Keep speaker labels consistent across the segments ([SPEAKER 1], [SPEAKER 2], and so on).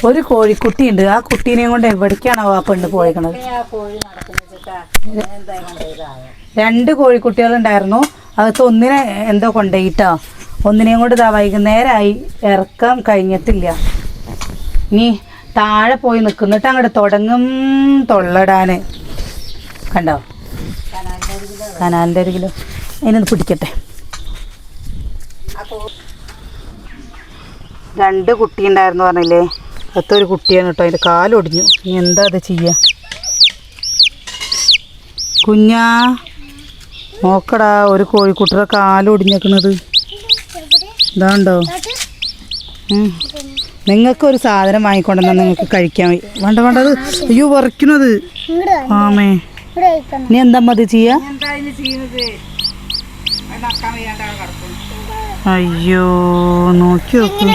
[SPEAKER 1] ഒരു കോഴിക്കുട്ടി ഉണ്ട്. ആ കുട്ടീനെയും കൊണ്ട് എവിടേക്കാണോ ആ പെണ്ണ് പോയേക്കണത്? 2 കോഴിക്കുട്ടികളുണ്ടായിരുന്നു. അകത്ത് ഒന്നിനെ എന്തോ കൊണ്ടുപോയിട്ടോ. ഒന്നിനെയും കൊണ്ട് ഇതാ വൈകുന്നേരമായി, ഇറക്കം കഴിഞ്ഞിട്ടില്ല. ഇനി താഴെ പോയി നിൽക്കുന്നിട്ട് അങ്ങോട്ട് തുടങ്ങും തൊള്ളടാന്. കണ്ടോ കനാലിൻ്റെ അരികിലോ. അതിനൊന്ന് പിടിക്കട്ടെ. 2 കുട്ടി ഉണ്ടായിരുന്നു പറഞ്ഞില്ലേ, അതൊരു കുട്ടിയാണ് കേട്ടോ. അതിൻ്റെ കാലൊടിഞ്ഞു. ഇനി എന്താ അത് ചെയ്യുക? കുഞ്ഞാ നോക്കടാ, ഒരു കോഴിക്കുട്ടിയുടെ കാലൊടിഞ്ഞേക്കണത് ഇതാണ്ടോ. നിങ്ങൾക്കൊരു സാധനം വാങ്ങിക്കൊണ്ടെന്നാൽ നിങ്ങൾക്ക് കഴിക്കാൻ വേണ്ട. വേണ്ടത് അയ്യോ വറക്കണത്. ആമേ നീ എന്താ മതി ചെയ്യാ? അയ്യോ നോക്കി നോക്കൂ.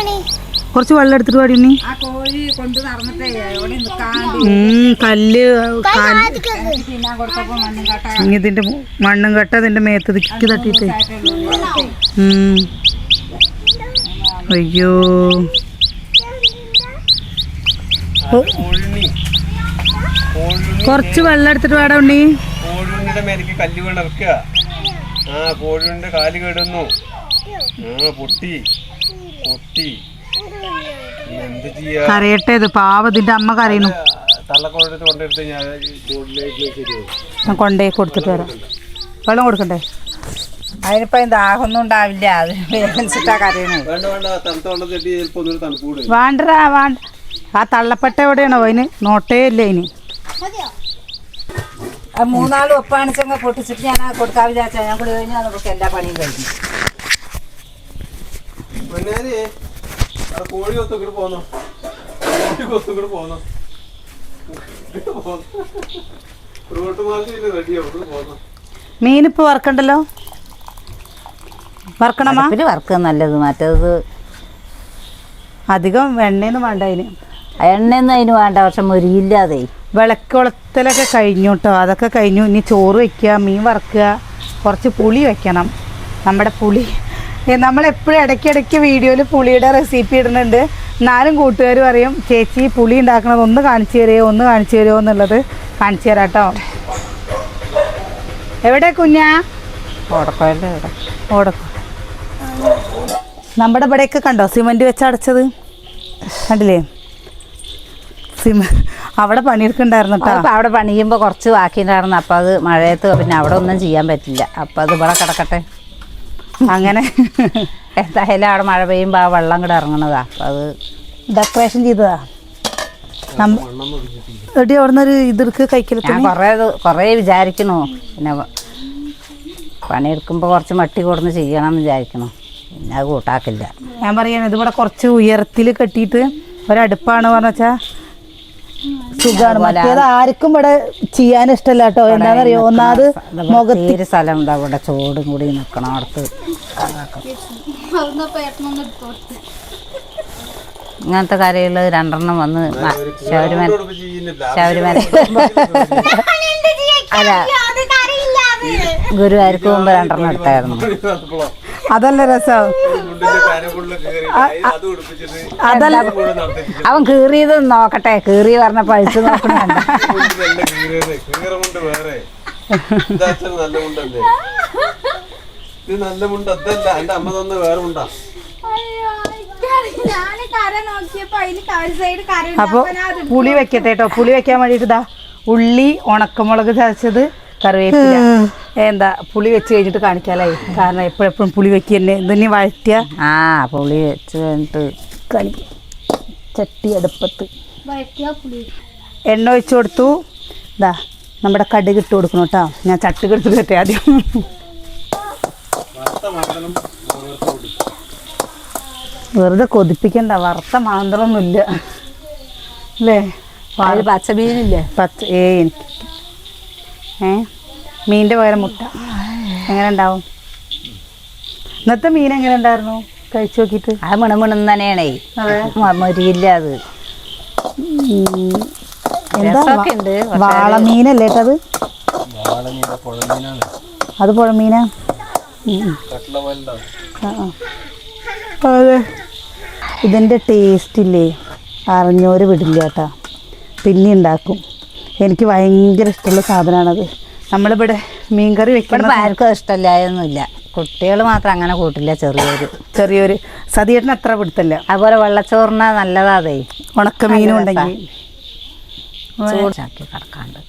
[SPEAKER 1] കുറച്ച് വെള്ളം എടുത്തിട്ട് പാടി. നീ കല്ല് ഇതിന്റെ മണ്ണും കട്ട ഇതിന്റെ മേത്ത് ദിക്ക് തട്ടിട്ട്. അയ്യോ കുറച്ച് വെള്ളം എടുത്തിട്ട് വേടാ ഉണ്ണി.
[SPEAKER 2] കോഴിയുടെ മേലേക്ക് കല്ല് വീണിറക്കുക. കോഴിയുടെ കാല് കേടുന്നു. പൊട്ടി പൊട്ടി. എന്ത് ചെയ്യാ?
[SPEAKER 1] കരയട്ടെ, ഇത് പാവതിന്റെ അമ്മ കരയുന്നു.
[SPEAKER 2] തള്ളക്കോഴത്ത് കൊണ്ടെടുത്ത്
[SPEAKER 1] ഞാൻ കൊണ്ടേ കൊടുത്തിട്ട് വരാം. വെള്ളം കൊടുക്കണ്ടേ?
[SPEAKER 3] അതിനിപ്പോ ദാഹമൊന്നും ഉണ്ടാവില്ല. അത് വേദനിച്ചിട്ടാ കരയുന്നത്.
[SPEAKER 1] വേണ്ടടാ വേണ്ട. ആ തള്ളപ്പെട്ട എവിടെയാണോ? അതിന് നോട്ടേ ഇല്ല. അതിന്
[SPEAKER 3] 3-4 ഒപ്പാണിച്ചങ്ങ് പൊട്ടിച്ചിട്ട് ഞാൻ കൊടുക്കാൻ വിചാരിച്ചാൽ ഞാൻ കൂടി കഴിഞ്ഞാൽ നമുക്ക് എല്ലാ പണിയും കഴിഞ്ഞു.
[SPEAKER 2] കോഴി കൊത്തുകൂടെ പോന്നോ? കൊത്തുകൂടെ പോന്നോ?
[SPEAKER 1] മീനിപ്പോ വറക്കണ്ടല്ലോ. വറക്കണമാ?
[SPEAKER 3] വർക്ക് നല്ലത്. മറ്റേത്
[SPEAKER 1] അധികം എണ്ണയൊന്നും വേണ്ട അതിന്.
[SPEAKER 3] എണ്ണയൊന്നും അതിന് വേണ്ട. പക്ഷെ മുരിയില്ലാതെ
[SPEAKER 1] വിളക്കുളത്തിലൊക്കെ കഴിഞ്ഞു കേട്ടോ. അതൊക്കെ കഴിഞ്ഞു. ഇനി ചോറ് വയ്ക്കുക, മീൻ വറക്കുക, കുറച്ച് പുളി വെക്കണം. നമ്മുടെ പുളി നമ്മളെപ്പോഴും ഇടയ്ക്കിടയ്ക്ക് വീഡിയോയിൽ പുളിയുടെ റെസിപ്പി ഇടുന്നുണ്ട്. എന്നാലും കൂട്ടുകാർ പറയും ചേച്ചി പുളി ഉണ്ടാക്കണത് ഒന്ന് കാണിച്ചു തരുമോ എന്നുള്ളത്. കാണിച്ചു തരാം കേട്ടോ. എവിടെ കുഞ്ഞാ?
[SPEAKER 3] ഓടക്കോയല്ലേ ഇവിടെ.
[SPEAKER 1] ഓടക്കോ. നമ്മുടെ ഇവിടെയൊക്കെ കണ്ടോ സിമൻറ്റ് വെച്ച് അടച്ചത് കണ്ടില്ലേ? അവിടെ പണിയെടുക്കണ്ടായിരുന്നു കേട്ടോ.
[SPEAKER 3] അപ്പം അവിടെ പണിയുമ്പോൾ കുറച്ച് ബാക്കിയുണ്ടായിരുന്നു. അപ്പം അത് മഴയത്ത് പിന്നെ അവിടെ ഒന്നും ചെയ്യാൻ പറ്റില്ല. അപ്പം അത് ഇവിടെ കിടക്കട്ടെ.
[SPEAKER 1] അങ്ങനെ
[SPEAKER 3] എന്തായാലും അവിടെ മഴ പെയ്യുമ്പോൾ ആ വെള്ളം കൂടെ ഇറങ്ങണതാ. അപ്പം അത്
[SPEAKER 1] ഡെക്കറേഷൻ ചെയ്തതാ. എടി അവിടെ നിന്നൊരു ഇതെടുക്ക് കഴിക്കൽ.
[SPEAKER 3] ഞാൻ കുറേ വിചാരിക്കണു. പിന്നെ പണിയെടുക്കുമ്പോൾ കുറച്ച് മട്ടി കൊടുന്ന് ചെയ്യണം എന്ന് വിചാരിക്കണു. പിന്നെ അത് കൂട്ടാക്കില്ല.
[SPEAKER 1] ഞാൻ പറയാൻ ഇതിവിടെ കുറച്ച് ഉയരത്തിൽ കെട്ടിയിട്ട് ഒരടുപ്പാണ് പറഞ്ഞാൽ സുഖമാണ്. മറ്റേത് ആർക്കും ഇവിടെ ചെയ്യാൻ ഇഷ്ടമല്ല കേട്ടോ. എന്താണെന്നറിയോ? ഒന്നാമത് മുഖത്തിന്
[SPEAKER 3] സ്ഥലം ഉണ്ടാ. ഇവിടെ ചോടും കൂടി നിൽക്കണം. അടുത്ത് ഇങ്ങനത്തെ കാര്യങ്ങൾ 2 വന്ന് ശബരിമല അല്ല ഗുരുവായൂർക്ക് പോകുമ്പോൾ 2 എടുത്തായിരുന്നു.
[SPEAKER 1] അതല്ല രസം. അതല്ല
[SPEAKER 3] അവൻ കീറിയത് നോക്കട്ടെ. കീറി പറഞ്ഞ പഴിച്ച് നോക്കണുണ്ട്.
[SPEAKER 1] അപ്പൊ പുളി വെക്കട്ടെ കേട്ടോ. പുളി വെക്കാൻ വേണ്ടിട്ട് ഇതാ ഉള്ളി, ഉണക്കമുളക് ചതച്ചത്, കറിവേപ്പില. എന്താ പുളി വെച്ച് കഴിഞ്ഞിട്ട് കാണിക്കാലായി. കാരണം എപ്പോഴെപ്പോഴും പുളി വെക്കുക തന്നെ. ഇതിനെ വഴറ്റിയ
[SPEAKER 3] പുളി വെച്ച് കഴിഞ്ഞിട്ട്
[SPEAKER 1] ചട്ടി അടുപ്പത്ത് എണ്ണ ഒഴിച്ചു കൊടുത്തു. ഇതാ നമ്മുടെ കടുക് ഇട്ട് കൊടുക്കണം കേട്ടോ. ഞാൻ ചട്ടുക എടുത്ത് കെട്ടെ ആദ്യം. വെറുതെ കൊതിപ്പിക്കണ്ട. വറുത്ത മാന്തളൊന്നുമില്ല അല്ലേ?
[SPEAKER 3] പച്ച മീനില്ലേ?
[SPEAKER 1] എനിക്ക് മീനിൻ്റെ പകരം മുട്ട എങ്ങനെ ഉണ്ടാവും? ഇന്നത്തെ മീൻ എങ്ങനെ ഉണ്ടായിരുന്നു? കഴിച്ചു നോക്കിയിട്ട്.
[SPEAKER 3] അത് മിണമിണം തന്നെയാണേ. മരിയില്ല. അത്
[SPEAKER 1] എന്താ വാളമീനല്ലേ കേട്ടത്? അത് പുഴമീനാ. അതെ ഇതിൻ്റെ ടേസ്റ്റ് ഇല്ലേ അറിഞ്ഞോര് വിടില്ല കേട്ടോ, പിന്നെ ഉണ്ടാക്കും. എനിക്ക് ഭയങ്കര ഇഷ്ടമുള്ള സാധനമാണത്. നമ്മളിവിടെ മീൻകറി വെക്കണം.
[SPEAKER 3] ആർക്കും ഇഷ്ടമില്ലായൊന്നുമില്ല, കുട്ടികൾ മാത്രം അങ്ങനെ കൂട്ടില്ല. ചെറിയൊരു
[SPEAKER 1] സതിയേട്ടന് അത്ര പിടുത്തല്ല.
[SPEAKER 3] അതുപോലെ വെള്ളച്ചോറിന നല്ലതാ. അതേ
[SPEAKER 1] ഉണക്കമീനും ഉണ്ടെങ്കിൽ
[SPEAKER 3] ചൂടാക്കി കിടക്കാണ്ട്.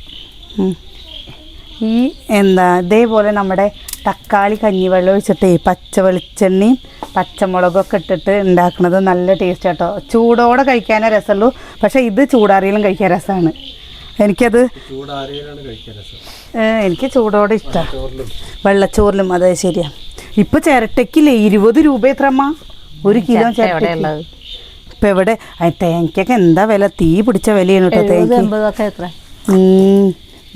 [SPEAKER 1] ഈ ഇതേപോലെ നമ്മുടെ തക്കാളി കഞ്ഞിവെള്ളം ഒഴിച്ചിട്ട് പച്ച വെളിച്ചെണ്ണയും പച്ചമുളകൊക്കെ ഇട്ടിട്ട് ഉണ്ടാക്കുന്നത് നല്ല ടേസ്റ്റ് കേട്ടോ. ചൂടോടെ കഴിക്കാനേ രസമുള്ളൂ, പക്ഷേ ഇത് ചൂടാറിയാലും കഴിക്കാൻ രസമാണ്. എനിക്കത് എനിക്ക് ചൂടോടെ ഇഷ്ടമാണ്. വെള്ളച്ചോറിലും അതെ, ശരിയാണ്. ഇപ്പം ചിരട്ടയ്ക്കില്ലേ 20 രൂപ എത്രമ്മ 1 കിലോ ചിരട്ട. ഇപ്പം എവിടെ തേങ്ങയ്ക്കൊക്കെ എന്താ വില, തീ പിടിച്ച വിലയാണ് കേട്ടോ തേങ്ങ.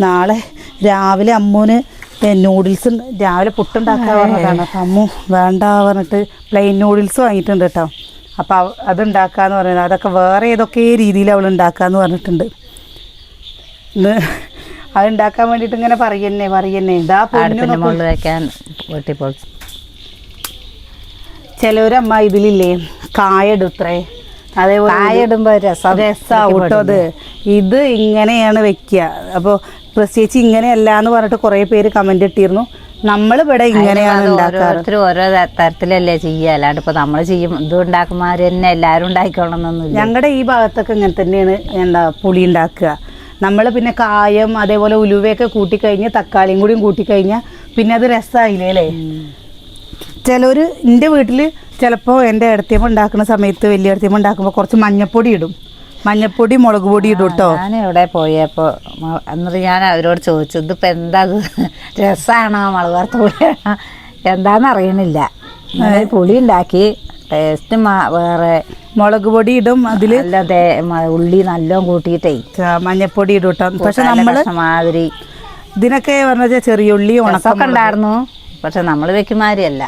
[SPEAKER 1] നാളെ രാവിലെ അമ്മൂന് നൂഡിൽസ് രാവിലെ പുട്ടുണ്ടാക്കാൻ പറഞ്ഞതാണ്. അപ്പം അമ്മു വേണ്ട പറഞ്ഞിട്ട് പ്ലെയിൻ നൂഡിൽസ് വാങ്ങിയിട്ടുണ്ട് കേട്ടോ. അപ്പോൾ അതുണ്ടാക്കാന്ന് പറയുന്നത്, അതൊക്കെ വേറെ ഏതൊക്കെ രീതിയിൽ അവൾ ഉണ്ടാക്കാന്ന് പറഞ്ഞിട്ടുണ്ട്. അതുണ്ടാക്കാൻ വേണ്ടിയിട്ട് ഇങ്ങനെ പറയുന്നേ ഇതാ ചിലവരമ്മ ഇതിലില്ലേ കായടുത്രേ, അതേപോലെ കായടുമ്പോ രസാവൂട്ടോ അത്. ഇത് ഇങ്ങനെയാണ് വെക്കുക. അപ്പോൾ പ്രത്യേകിച്ച് ഇങ്ങനെയല്ല എന്ന് പറഞ്ഞിട്ട് കുറേ പേര് കമന്റ് ഇട്ടിരുന്നു. നമ്മളിവിടെ ഇങ്ങനെയാണ് ഉണ്ടാക്കാറ്.
[SPEAKER 3] ഓരോ തരത്തിലല്ലേ ചെയ്യുക, അല്ലാണ്ട് ഇപ്പൊ നമ്മൾ ചെയ്യും ഇത് ഉണ്ടാക്കുമാര് തന്നെ എല്ലാവരും ഉണ്ടാക്കിക്കോളണമെന്നൊന്നുമില്ല.
[SPEAKER 1] ഞങ്ങളുടെ ഈ ഭാഗത്തൊക്കെ ഇങ്ങനെ തന്നെയാണ് പുളി ഉണ്ടാക്കുക. നമ്മൾ പിന്നെ കായം അതേപോലെ ഉലുവയൊക്കെ കൂട്ടിക്കഴിഞ്ഞ് തക്കാളിയും കൂടിയും കൂട്ടിക്കഴിഞ്ഞാൽ പിന്നെ അത് രസമായില്ലേ അല്ലേ. ചിലർ എൻ്റെ വീട്ടിൽ ചിലപ്പോൾ എൻ്റെ ഇടത്തിയമ്മ ഉണ്ടാക്കുന്ന സമയത്ത്, വലിയ ഇടത്തിയമ്മ ഉണ്ടാക്കുമ്പോൾ കുറച്ച് മഞ്ഞപ്പൊടി ഇടും, മഞ്ഞപ്പൊടി മുളക് പൊടി ഇടും കേട്ടോ.
[SPEAKER 3] ഞാൻ ഇവിടെ പോയപ്പോൾ എന്നിട്ട് ഞാൻ അവരോട് ചോദിച്ചു, ഇതിപ്പോൾ എന്താ രസമാണോ മുളക് വറുത്ത പുളിയാണോ എന്താണെന്ന് അറിയണില്ല. പുളി ഉണ്ടാക്കി ടേസ്റ്റ് വേറെ, മുളക് പൊടി ഇടും, അതിൽ ഉള്ളി നല്ലോണം കൂട്ടിയിട്ടേ മഞ്ഞപ്പൊടി ഇടും കേട്ടോ. പക്ഷെ നമ്മൾ മാതിരി ഇതിനൊക്കെ പറഞ്ഞാൽ ചെറിയ ഉള്ളി ഉണക്കൊക്കെ ഉണ്ടായിരുന്നു, പക്ഷെ നമ്മൾ വെക്കുമാരിയല്ല,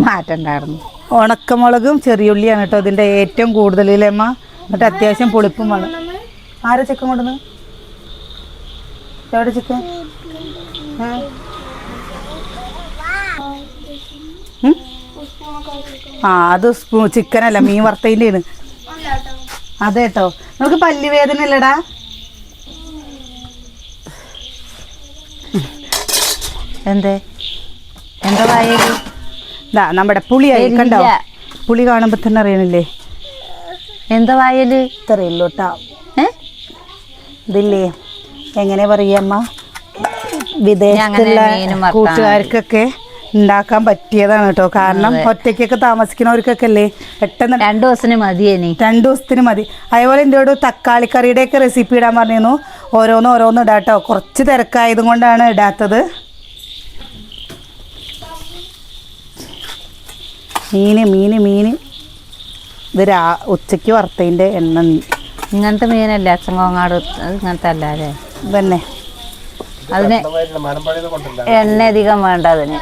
[SPEAKER 3] മാറ്റം ഉണ്ടായിരുന്നു. ഉണക്കമുളകും ചെറിയുള്ളിയാണ് കേട്ടോ ഇതിൻ്റെ ഏറ്റവും കൂടുതലമ്മ. എന്നിട്ട് അത്യാവശ്യം പുളിപ്പും വേണം. ആരാ ചിക്കൻ കൊണ്ടുവന്ന്? എവിടെ ചിക്കൻ? അത് ചിക്കനല്ല, മീൻ വറുത്തതിൻ്റെയാണ്. അതെ കേട്ടോ. നമുക്ക് പല്ലുവേദന ഇല്ലടാ. എന്താ വായത്?
[SPEAKER 1] നമ്മുടെ പുളിയായി കണ്ടോ, പുളി കാണുമ്പോ തന്നെ അറിയണില്ലേ
[SPEAKER 3] എന്താ വായല്
[SPEAKER 1] അറിയില്ലോ കേട്ടോ. ഇതില്ലേ എങ്ങനെ പറയമ്മ, വിദേശത്തുള്ള കൂട്ടുകാർക്കൊക്കെ ഉണ്ടാക്കാൻ പറ്റിയതാണ് കേട്ടോ. കാരണം ഒറ്റയ്ക്കൊക്കെ താമസിക്കുന്നവർക്കൊക്കെ അല്ലേ പെട്ടെന്ന്
[SPEAKER 3] 2 ദിവസത്തിന് മതി.
[SPEAKER 1] 2 ദിവസത്തിന് മതി. അതേപോലെ എൻ്റെ തക്കാളിക്കറിയുടെ ഒക്കെ റെസിപ്പി ഇടാൻ പറഞ്ഞിരുന്നു. ഓരോന്ന് ഇടാം കേട്ടോ. കുറച്ച് തിരക്കായതും കൊണ്ടാണ് ഇടാത്തത്. മീന് ഇത് ഉച്ചയ്ക്ക് വറുത്തതിൻ്റെ എണ്ണ.
[SPEAKER 3] ഇങ്ങനത്തെ മീനല്ല അച്ചങ്കോങ്ങാട്, ഇങ്ങനത്തെ അല്ലേ
[SPEAKER 1] തന്നെ.
[SPEAKER 3] അതിന് എണ്ണ അധികം വേണ്ട, അതിന്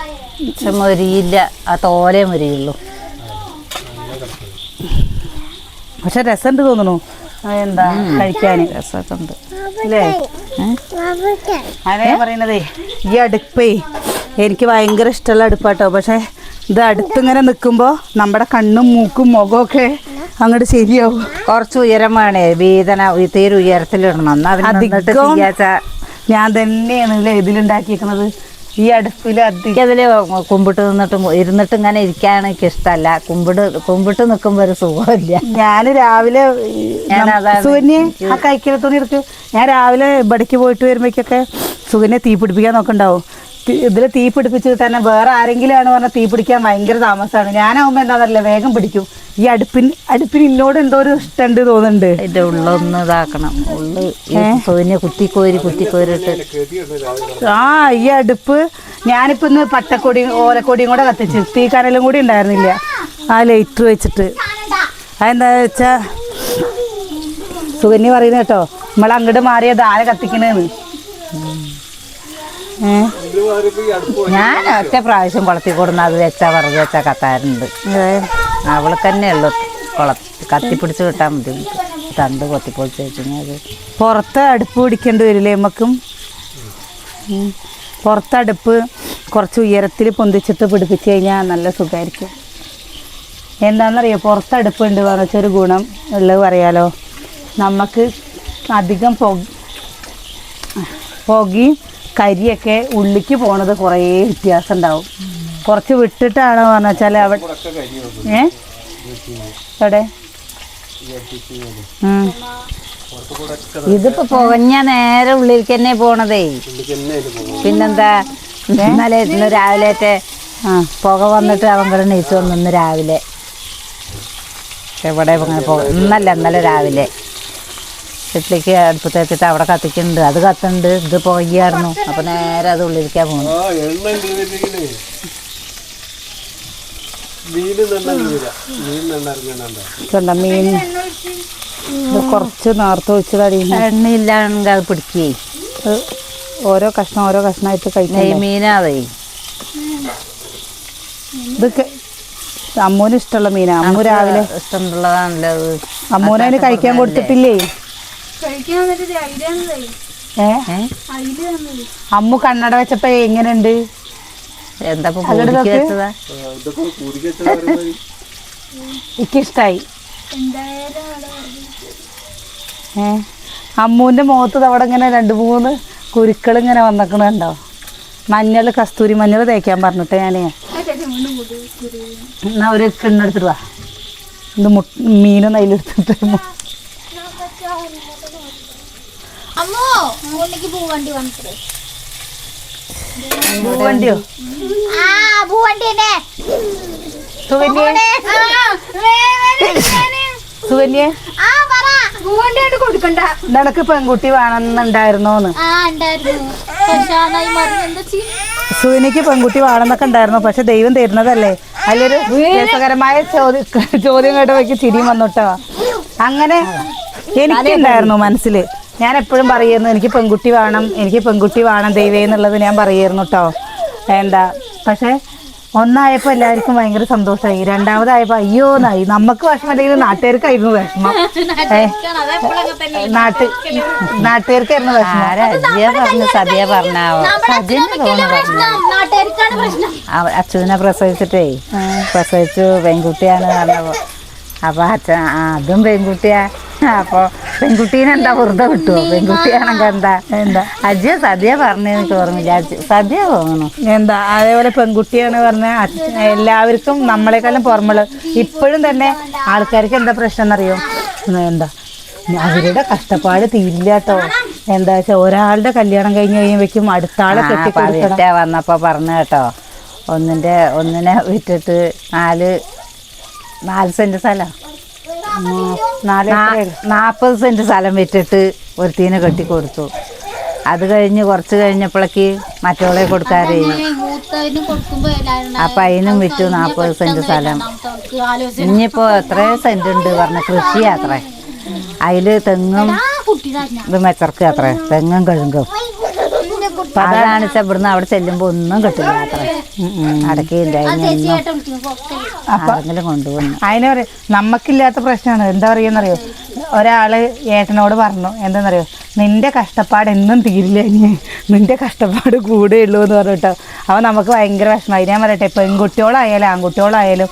[SPEAKER 3] മൊരിയില്ല, ആ തോലേ മൊരിയുള്ളൂ.
[SPEAKER 1] പക്ഷെ രസമുണ്ട് തോന്നുന്നു. എന്താ കഴിക്കാൻ
[SPEAKER 3] രസമൊക്കെ ഉണ്ട്
[SPEAKER 1] അല്ലേ. അതെ പറയുന്നതേ, ഈ അടുപ്പേ എനിക്ക് ഭയങ്കര ഇഷ്ടമുള്ള അടുപ്പാട്ടോ. പക്ഷെ ഇത് അടുത്തിങ്ങനെ നിൽക്കുമ്പോൾ നമ്മുടെ കണ്ണും മൂക്കും മുഖമൊക്കെ അങ്ങോട്ട് ശരിയാവും.
[SPEAKER 3] കുറച്ച് ഉയരം വേണേ, വീതന തീരെ ഉയരത്തിലിടണം.
[SPEAKER 1] ഞാൻ തന്നെയാണ് ഇതിലുണ്ടാക്കിയിരിക്കുന്നത്. ഈ അടുപ്പിൽ
[SPEAKER 3] അതില് കുമ്പിട്ട് ഇരുന്നിട്ട് ഇങ്ങനെ ഇരിക്കാൻ എനിക്ക് ഇഷ്ടമല്ല. കുമ്പിട്ട് നിൽക്കുമ്പോ ഒരു സുഖമില്ല.
[SPEAKER 1] ഞാൻ രാവിലെ സുകന്യെ ആ കൈക്കലത്തോണി എടുക്ക്. ഞാൻ രാവിലെ ഇവിടേക്ക് പോയിട്ട് വരുമ്പോഴേക്കൊക്കെ സുകന്യെ തീ പിടിപ്പിക്കാൻ നോക്കണ്ടാവും. ഇതിൽ തീ പിടിപ്പിച്ച് തന്നെ വേറെ ആരെങ്കിലും ആണ് പറഞ്ഞാൽ തീ പിടിക്കാൻ ഭയങ്കര താമസമാണ്. ഞാനാവുമ്പോൾ എന്താണെന്നറിയില്ല, വേഗം പിടിക്കും. ഈ അടുപ്പിന് എന്നോട് എന്തോ ഒരു ഇഷ്ടമുണ്ട് തോന്നുന്നുണ്ട്.
[SPEAKER 3] അതിൻ്റെ ഉള്ളൊന്ന് ഇതാക്കണം, ഉള്ളു കുത്തിക്കോരിട്ട്.
[SPEAKER 1] ഈ അടുപ്പ് ഞാനിപ്പോൾ ഇന്ന് ഓലക്കൊടിയും കൂടെ കത്തിച്ച്, തീ കനലും കൂടി ഉണ്ടായിരുന്നില്ല ആ ലൈറ്റർ വെച്ചിട്ട്. അതെന്താ വെച്ചാൽ സുകന്യ പറയുന്നത് കേട്ടോ, നമ്മൾ അങ്ങോട്ട് മാറിയത് ആരെ കത്തിക്കണേന്ന്.
[SPEAKER 3] ഞാൻ ഒറ്റ പ്രാവശ്യം കുളത്തി കൊടുന്ന അത് വിറക് വെച്ചാൽ കത്താറുണ്ട്. അവൾക്ക് തന്നെ ഉള്ളു കത്തിപ്പിടിച്ച് കിട്ടാൻ ബുദ്ധിമുട്ട്. തണ്ട് കൊത്തിപ്പൊളിച്ച് വെച്ചാൽ
[SPEAKER 1] പുറത്ത് അടുപ്പ് പിടിക്കേണ്ടി വരില്ലേ നമുക്കും. പുറത്തടുപ്പ് കുറച്ച് ഉയരത്തിൽ പൊന്തിച്ചിട്ട് പിടിപ്പിച്ച് കഴിഞ്ഞാൽ നല്ല സുഖമായിരിക്കും. എന്താണെന്നറിയോ, പുറത്തടുപ്പുണ്ട് പറഞ്ഞൊരു ഗുണം ഉള്ളത് പറയാലോ. നമുക്ക് അധികം പുകയും കരിയൊക്കെ ഉള്ളിക്ക് പോണത് കുറേ വ്യത്യാസം ഉണ്ടാവും. കുറച്ച് വിട്ടിട്ടാണ് പറഞ്ഞു വെച്ചാൽ അവിടെ എവിടെ
[SPEAKER 3] ഇതിപ്പോ പുകഞ്ഞ നേരെ ഉള്ളിലേക്ക് തന്നെ പോണതേ. പിന്നെന്താ ഇന്നലെ ഇന്ന് രാവിലെ പുക വന്നിട്ട് അവൻ കൂടെ നെയ്ച്ച് വന്നു ഇന്ന് രാവിലെ. എവിടെ അങ്ങനെ ഇന്നലെ രാവിലെ വീട്ടിലേക്ക് അടുപ്പത്ത് വെച്ചിട്ട് അവിടെ കത്തിക്കുന്നുണ്ട്. അത് കത്തുന്നുണ്ട്, ഇത് പുകയായിരുന്നു. അപ്പൊ നേരെ അത് ഉള്ളിലേക്കാ പോകുന്നു.
[SPEAKER 1] മീൻ കുറച്ച് നേർത്ത് വെച്ചതടി
[SPEAKER 3] എണ്ണയില്ലാണെങ്കിൽ അത് പിടിക്കേ.
[SPEAKER 1] ഓരോ കഷ്ണമായിട്ട് കഴിക്കാം.
[SPEAKER 3] മീനാതേ
[SPEAKER 1] ഇതൊക്കെ അമ്മൂന് ഇഷ്ടമുള്ള മീനാ. അമ്മു രാവിലെ
[SPEAKER 3] ഇഷ്ടമുള്ളതാണല്ലോ അത്.
[SPEAKER 1] അമ്മൂനതിന് കഴിക്കാൻ കൊടുത്തിട്ടില്ലേ? അമ്മു കണ്ണട വെച്ചപ്പോ എങ്ങനെയുണ്ട്?
[SPEAKER 3] എന്താ
[SPEAKER 1] എനിക്കിഷ്ടായി. അമ്മൂന്റെ മുഖത്ത് അവിടെ ഇങ്ങനെ 2-3 കുരുക്കൾ ഇങ്ങനെ വന്നേക്കണുണ്ടോ? മഞ്ഞൾ, കസ്തൂരി മഞ്ഞൾ തേക്കാൻ പറഞ്ഞിട്ട് ഞാനേ എന്നാ ഒരു കിണ്ണെടുത്തിട്ട് വാ. ഇത് മീനൊന്നും അതിലെടുത്തിട്ട് പൂവണ്ടിയോ? സുകന്യെ നിനക്ക് പെൺകുട്ടി വേണമെന്നുണ്ടായിരുന്നോന്ന്? സുവിനിക്ക് പെൺകുട്ടി വേണമെന്നൊക്കെ ഉണ്ടായിരുന്നു. പക്ഷെ ദൈവം തരുന്നതല്ലേ. അതിലൊരു രസകരമായ ചോദ്യം കേട്ടവയ്ക്ക് ചിരിയും വന്നിട്ടോ. അങ്ങനെ എനിക്കുണ്ടായിരുന്നു മനസ്സിൽ. ഞാൻ എപ്പോഴും പറയുന്നു എനിക്ക് പെൺകുട്ടി വേണം ദൈവേ എന്നുള്ളത് ഞാൻ പറയുന്നു കേട്ടോ. പക്ഷെ ഒന്നായപ്പോൾ എല്ലാവർക്കും ഭയങ്കര സന്തോഷമായി. രണ്ടാമതായപ്പോൾ അയ്യോന്നായി. നമുക്ക് വിഷമല്ലെങ്കിൽ നാട്ടുകാർക്കായിരുന്നു വിഷമം. നാട്ടുകാർക്കായിരുന്നു വിഷമം.
[SPEAKER 3] അച്ഛനെ പ്രസവിച്ചു പെൺകുട്ടിയാണ് പറഞ്ഞപ്പോ അപ്പൊ അച്ഛൻ അതും പെൺകുട്ടിയാ. അപ്പൊ പെൺകുട്ടീനെന്താ വെറുതെ കിട്ടുമോ? പെൺകുട്ടിയാണെങ്കിൽ എന്താ അജ്ജ സദ്യ പറഞ്ഞ എനിക്ക് ഓർമ്മയില്ല. സദ്യ തോന്നണു
[SPEAKER 1] അതേപോലെ പെൺകുട്ടിയാണ് പറഞ്ഞ എല്ലാവർക്കും നമ്മളെക്കാളും പുറമുള്ള. ഇപ്പോഴും തന്നെ ആൾക്കാർക്ക് എന്താ പ്രശ്നം എന്നറിയോ? അവരുടെ കഷ്ടപ്പാട് തീരില്ല കേട്ടോ. വെച്ചാൽ ഒരാളുടെ കല്യാണം കഴിഞ്ഞ് കഴിയുമ്പോഴേക്കും അടുത്ത ആളെ കെട്ടിക്കൊടുക്കണം.
[SPEAKER 3] വന്നപ്പോ പറഞ്ഞു കേട്ടോ, ഒന്നിനെ വിറ്റിട്ട് 4 സെന്റ് സ്ഥലം 40 സെന്റ് സ്ഥലം വിറ്റിട്ട് ഒരുത്തീനെ കെട്ടിക്കൊടുത്തു. അത് കഴിഞ്ഞ് കുറച്ച് കഴിഞ്ഞപ്പോഴേക്ക് മറ്റോളെ കൊടുക്കാറേ. അപ്പൊ അതിനും വിറ്റു 40 സെന്റ് സ്ഥലം. ഇനിയിപ്പോ എത്ര സെന്റ് ഉണ്ട് പറഞ്ഞ കൃഷി അത്രേ. അതില് തെങ്ങും ഇത് മെച്ചർക്ക് അത്രേ. തെങ്ങും കഴുകും. അതാണ് ഇവിടുന്ന് അവിടെ ചെല്ലുമ്പോ ഒന്നും കിട്ടില്ല അത്രേ. അടക്കിയില്ല. ആരെങ്കിലും കൊണ്ടുപോകുന്നു.
[SPEAKER 1] അതിനെ പറയും നമുക്കില്ലാത്ത പ്രശ്നമാണ്. എന്താ പറയുന്നറിയോ? ഒരാള് ഏട്ടനോട് പറഞ്ഞു എന്താണെന്നറിയോ, നിന്റെ കഷ്ടപ്പാട് എന്നും തീരില്ല, നിന്റെ കഷ്ടപ്പാട് കൂടെ ഉള്ളൂ എന്ന് പറഞ്ഞിട്ടോ. അപ്പോൾ നമുക്ക് ഭയങ്കര വിഷമമായി. ഞാൻ പറയട്ടെ, പെൺകുട്ടികളായാലും ആൺകുട്ടികളായാലും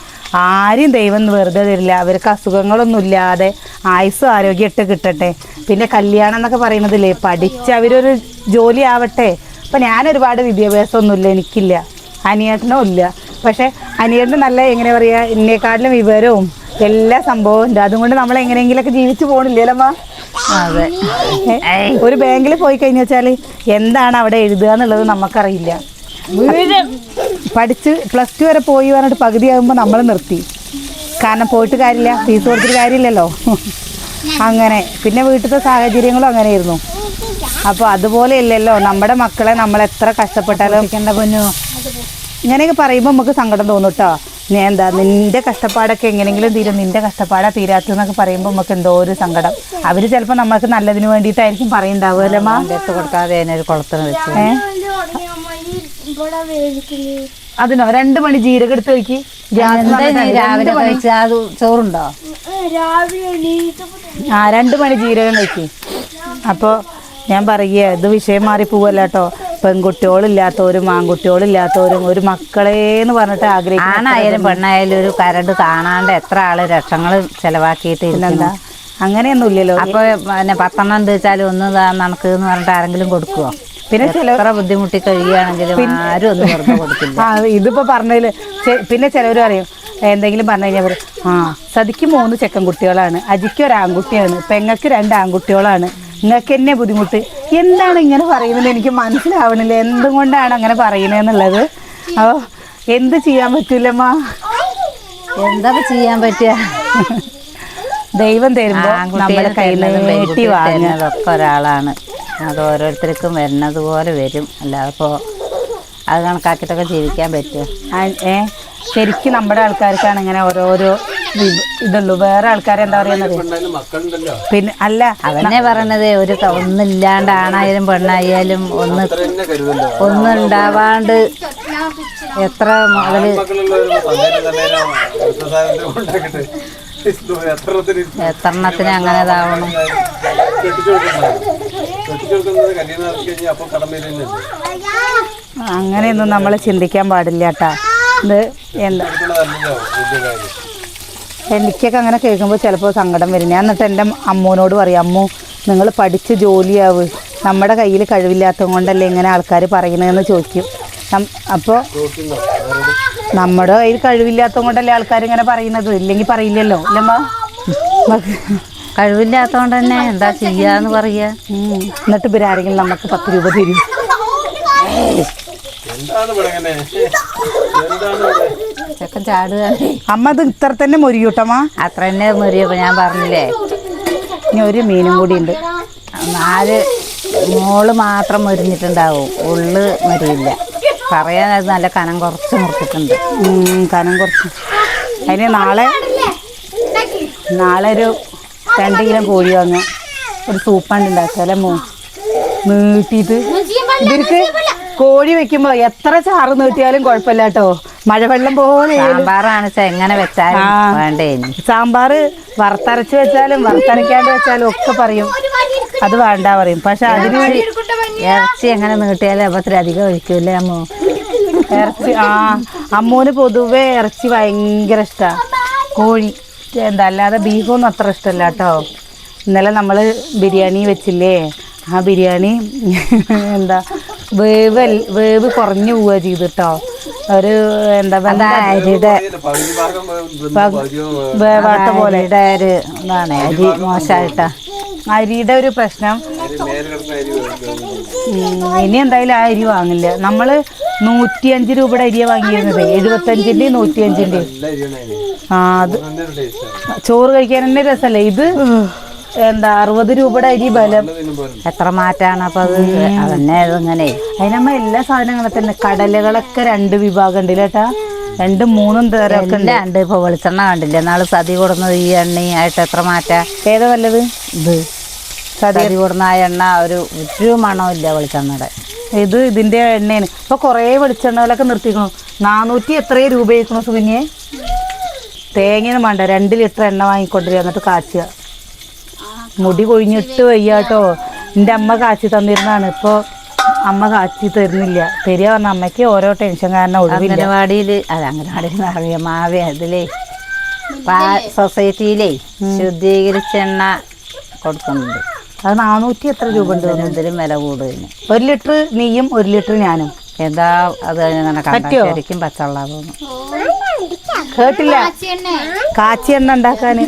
[SPEAKER 1] ആരും ദൈവം വെറുതെ തരില്ല. അവർക്ക് അസുഖങ്ങളൊന്നും ഇല്ലാതെ ആയുസ്സും ആരോഗ്യമായിട്ട് കിട്ടട്ടെ. പിന്നെ കല്യാണം എന്നൊക്കെ പറയുന്നതില്ലേ, പഠിച്ച് അവരൊരു ജോലി ആവട്ടെ. അപ്പം ഞാനൊരുപാട് വിദ്യാഭ്യാസമൊന്നുമില്ല, എനിക്കില്ല, അനിയേട്ടനും ഇല്ല. പക്ഷേ അനിയേട്ടന് നല്ല എങ്ങനെ പറയുക, എന്നെക്കാട്ടിലും വിവരവും എല്ലാ സംഭവവും ഉണ്ട്. അതുകൊണ്ട് നമ്മൾ എങ്ങനെയെങ്കിലൊക്കെ ജീവിച്ചു പോകണില്ലല്ലോ.
[SPEAKER 3] അതെ.
[SPEAKER 1] ഒരു ബാങ്കിൽ പോയി കഴിഞ്ഞു വെച്ചാൽ എന്താണ് അവിടെ എഴുതുക എന്നുള്ളത് നമുക്കറിയില്ല. പഠിച്ച് +2 വരെ പോയി പറഞ്ഞിട്ട് പകുതിയാകുമ്പോൾ നമ്മൾ നിർത്തി. കാരണം പോയിട്ട് കാര്യമില്ല, ഫീസ് കൊടുത്തിട്ട് കാര്യമില്ലല്ലോ. അങ്ങനെ പിന്നെ വീട്ടിലത്തെ സാഹചര്യങ്ങളും അങ്ങനെയായിരുന്നു. അപ്പോൾ അതുപോലെയല്ലല്ലോ നമ്മുടെ മക്കളെ നമ്മൾ എത്ര കഷ്ടപ്പെട്ടാലും പൊന്നു ഇങ്ങനെയൊക്കെ പറയുമ്പോൾ നമുക്ക് സങ്കടം തോന്നും കേട്ടോ. നിന്റെ കഷ്ടപ്പാടൊക്കെ എങ്ങനെയെങ്കിലും തീരും, നിന്റെ കഷ്ടപ്പാടാ തീരാത്തെന്നൊക്കെ പറയുമ്പോൾ നമുക്ക് എന്തോ ഒരു സങ്കടം. അവർ ചിലപ്പോൾ നമ്മൾക്ക് നല്ലതിന് വേണ്ടിയിട്ടായിരിക്കും പറയുണ്ടാവുമല്ലേ മാ.
[SPEAKER 3] കൊടുക്കാതെ ഒരു കുളത്തിന് വെച്ച്
[SPEAKER 1] അതിനോ 2 മണി ജീരകം എടുത്ത് വയ്ക്കി.
[SPEAKER 3] രാവിലെ ചോറുണ്ടോ?
[SPEAKER 1] 2 മണി ജീരകം വയ്ക്കി. അപ്പോൾ ഞാൻ പറയുക, ഇത് വിഷയം മാറി പോവല്ല കേട്ടോ. പെൺകുട്ടികളില്ലാത്തവരും ആൺകുട്ടികളില്ലാത്തവരും ഒരു മക്കളേന്ന് പറഞ്ഞിട്ട് ആഗ്രഹിക്കും.
[SPEAKER 3] ആണായാലും പെണ്ണായാലും ഒരു കരണ്ട് കാണാണ്ട് എത്ര ആള് ലക്ഷങ്ങൾ ചെലവാക്കിയിട്ട്
[SPEAKER 1] എന്താ അങ്ങനെയൊന്നും ഇല്ലല്ലോ.
[SPEAKER 3] അപ്പൊ പിന്നെ 10 ഉണ്ട് വെച്ചാലും ഒന്ന് നനക്ക് എന്ന് പറഞ്ഞിട്ട് ആരെങ്കിലും കൊടുക്കുവോ?
[SPEAKER 1] പിന്നെ
[SPEAKER 3] എത്ര ബുദ്ധിമുട്ടി കഴിയുകയാണെങ്കിലും ആരും ഒന്നും വെറുതെ കൊടുക്കില്ല.
[SPEAKER 1] ഇതിപ്പോ പറഞ്ഞതില് പിന്നെ ചിലവർ പറയും, എന്തെങ്കിലും പറഞ്ഞു കഴിഞ്ഞാൽ പറയും, സതിക്ക് 3 ചെക്കൻ കുട്ടികളാണ്, അജിക്ക് ഒരു ആൺകുട്ടിയാണ്, പെങ്ങൾക്ക് 2 ആൺകുട്ടികളാണ്, നിങ്ങൾക്ക് എന്നെ ബുദ്ധിമുട്ട്. എന്താണ് ഇങ്ങനെ പറയുന്നത് എനിക്ക് മനസ്സിലാവണില്ല, എന്തുകൊണ്ടാണ് അങ്ങനെ പറയുന്നതെന്നുള്ളത്. അപ്പോൾ എന്ത് ചെയ്യാൻ പറ്റൂലമ്മ,
[SPEAKER 3] എന്താ ചെയ്യാൻ പറ്റുക?
[SPEAKER 1] ദൈവം തരുമ്പോ നമ്മുടെ കയ്യിൽ നീട്ടി
[SPEAKER 3] വാങ്ങുന്നതൊക്കെ ഒരാളാണ്. അത് ഓരോരുത്തർക്കും വരുന്നത് പോലെ വരും. അല്ലാതെ ഇപ്പോൾ അത് കണക്കാക്കിയിട്ടൊക്കെ ജീവിക്കാൻ പറ്റുമോ?
[SPEAKER 1] ശരിക്കും നമ്മുടെ ആൾക്കാർക്കാണ് ഇങ്ങനെ ഓരോരോ ഇതുള്ളൂ. വേറെ ആൾക്കാരെ എന്താ പറയുന്നത്? പിന്നെ അല്ല,
[SPEAKER 3] അതന്നെ പറയണത്, ഒരു ഒന്നില്ലാണ്ട് ആണായാലും പെണ്ണായാലും ഒന്നുണ്ടാവാണ്ട് എത്ര മുതൽ എത്രണ്ണത്തിന് അങ്ങനെ ഇതാവണം.
[SPEAKER 1] അങ്ങനെയൊന്നും നമ്മൾ ചിന്തിക്കാൻ പാടില്ല കേട്ടാ. ഇത് എന്താ, എനിക്കൊക്കെ അങ്ങനെ കേൾക്കുമ്പോൾ ചിലപ്പോൾ സങ്കടം വരും. ഞാൻ എന്നിട്ട് എൻ്റെ അമ്മൂനോട് പറയും, അമ്മു നിങ്ങൾ പഠിച്ച് ജോലിയാവ്, നമ്മുടെ കയ്യിൽ കഴിവില്ലാത്തത് കൊണ്ടല്ലേ ഇങ്ങനെ ആൾക്കാർ പറയണതെന്ന് ചോദിക്കും. അപ്പോൾ നമ്മുടെ കയ്യിൽ കഴിവില്ലാത്തത് കൊണ്ടല്ലേ ആൾക്കാർ ഇങ്ങനെ പറയുന്നത്, ഇല്ലെങ്കിൽ പറയില്ലല്ലോ അല്ലമ്മ.
[SPEAKER 3] കഴിവില്ലാത്തതുകൊണ്ട് തന്നെ എന്താ ചെയ്യാന്ന് പറയാ.
[SPEAKER 1] എന്നിട്ട് ഇവർ ആരെങ്കിലും നമുക്ക് 10 രൂപ തരും.
[SPEAKER 3] ചെക്കൻ ചാടുകയാണ്.
[SPEAKER 1] അമ്മ അത് ഇത്ര തന്നെ മൊരിയൂട്ടമ്മ,
[SPEAKER 3] അത്ര തന്നെ മൊരിയപ്പോൾ ഞാൻ പറഞ്ഞില്ലേ.
[SPEAKER 1] ഇനി ഒരു മീനും കൂടി ഉണ്ട്.
[SPEAKER 3] 4 മോള് മാത്രം മൊരിഞ്ഞിട്ടുണ്ടാവും, ഉള്ളു മൊരിയില്ല. പറയാൻ അത് നല്ല കനം കുറച്ച് മുറിച്ചിട്ടുണ്ട്.
[SPEAKER 1] കനം കുറച്ച്. അതിന് നാളെ ഒരു 2 കിലോ കോഴി വാങ്ങുക, ഒരു സൂപ്പാണ്ട് ഉണ്ടാക്കുക അല്ലേ നീട്ടിയിട്ട്. ഇവർക്ക് കോഴി വെക്കുമ്പോ എത്ര ചാറ് നീട്ടിയാലും കുഴപ്പമില്ല കേട്ടോ. മഴവെള്ളം പോലെ
[SPEAKER 3] സാമ്പാറാണ് എങ്ങനെ വെച്ചാലും വേണ്ടേ.
[SPEAKER 1] സാമ്പാർ വറുത്തരച്ച് വെച്ചാലും വറുത്തരയ്ക്കാണ്ട് വെച്ചാലും ഒക്കെ പറയും അത് വേണ്ട പറയും. പക്ഷെ അതിന്
[SPEAKER 3] ഇറച്ചി എങ്ങനെ നീട്ടിയാലും അപ്പത്തിന് അധികം ഒഴിക്കൂല്ലേ അമ്മു?
[SPEAKER 1] ഇറച്ചി അമ്മൂന് പൊതുവേ ഇറച്ചി ഭയങ്കര ഇഷ്ടമാണ്. കോഴി എന്താ, അല്ലാതെ ബീഫൊന്നും അത്ര ഇഷ്ടമല്ല കേട്ടോ. ഇന്നലെ നമ്മൾ ബിരിയാണി വെച്ചില്ലേ, ആ ബിരിയാണി എന്താ വേവ് കുറഞ്ഞു പോവുക ചെയ്തിട്ടോ. ഒരു എന്താ
[SPEAKER 3] അരിയുടെ
[SPEAKER 1] വേവാത്ത പോലെ
[SPEAKER 3] ഒരു ഇതാണ്, അരി മോശമായിട്ടാ.
[SPEAKER 1] അരിയുടെ ഒരു പ്രശ്നം. ഇനി എന്തായാലും ആ അരി വാങ്ങില്ല. നമ്മൾ 105 രൂപയുടെ അരിയാണ് വാങ്ങിയിരുന്നത്, 75ൻ്റെ 105ൻ്റെ. അത് ചോറ് കഴിക്കാൻ തന്നെ രസമല്ലേ. ഇത് എന്താ 60 രൂപയുടെ അരി ബലം.
[SPEAKER 3] എത്ര മാറ്റാണ് അപ്പൊ അത്. അതന്നെ ഇങ്ങനെ
[SPEAKER 1] അതിനമ്മ എല്ലാ സാധനങ്ങളും തന്നെ. കടലകളൊക്കെ 2 വിഭാഗം ഉണ്ട് കേട്ടാ, 2, 3 തരമൊക്കെ
[SPEAKER 3] ഉണ്ട്. ഇപ്പൊ വെളിച്ചെണ്ണ കണ്ടില്ലേ നാള് സതി കൊടുന്നത്, ഈ എണ്ണയായിട്ട് എത്ര മാറ്റാ.
[SPEAKER 1] ഏതാ നല്ലത്?
[SPEAKER 3] ഇത് സതി കൊടുന്ന ആ എണ്ണ ഒരു മണമില്ല വെളിച്ചെണ്ണയുടെ.
[SPEAKER 1] ഇത് ഇതിന്റെ എണ്ണയാണ്. ഇപ്പൊ കുറേ വെളിച്ചെണ്ണകളൊക്കെ നിർത്തിക്കണു. 400 എത്രയോ രൂപയാക്കണു സുകന്യെ. തേങ്ങയൊന്നും വേണ്ട, 2 ലിറ്റർ എണ്ണ വാങ്ങിക്കൊണ്ടിരിക്കുക, എന്നിട്ട് കാച്ചുക. മുടി കൊഴിഞ്ഞിട്ട് വയ്യാട്ടോ. എൻ്റെ അമ്മ കാച്ചി തന്നിരുന്നതാണ്, ഇപ്പോൾ അമ്മ കാച്ചി തരുന്നില്ല. തരിക പറഞ്ഞ അമ്മയ്ക്ക് ഓരോ ടെൻഷൻ കാരണം ഒഴിവില്ല.
[SPEAKER 3] അംഗനവാടിയിൽ അറിയാം മാവേ അതിലേ സൊസൈറ്റിയിലേ ശുദ്ധീകരിച്ച എണ്ണ കൊടുക്കുന്നുണ്ട്.
[SPEAKER 1] അത് 400 എത്ര രൂപ ഉണ്ട്.
[SPEAKER 3] എന്തിനും വില കൂടുതൽ.
[SPEAKER 1] 1 ലിറ്റർ നീയും 1 ലിറ്റർ ഞാനും.
[SPEAKER 3] എന്താ അത്
[SPEAKER 1] പറ്റുമോ?
[SPEAKER 3] ശരിക്കും പച്ചവെള്ളം തോന്നും.
[SPEAKER 1] കേട്ടില്ല, കാച്ചി എണ്ണ ഉണ്ടാക്കാന്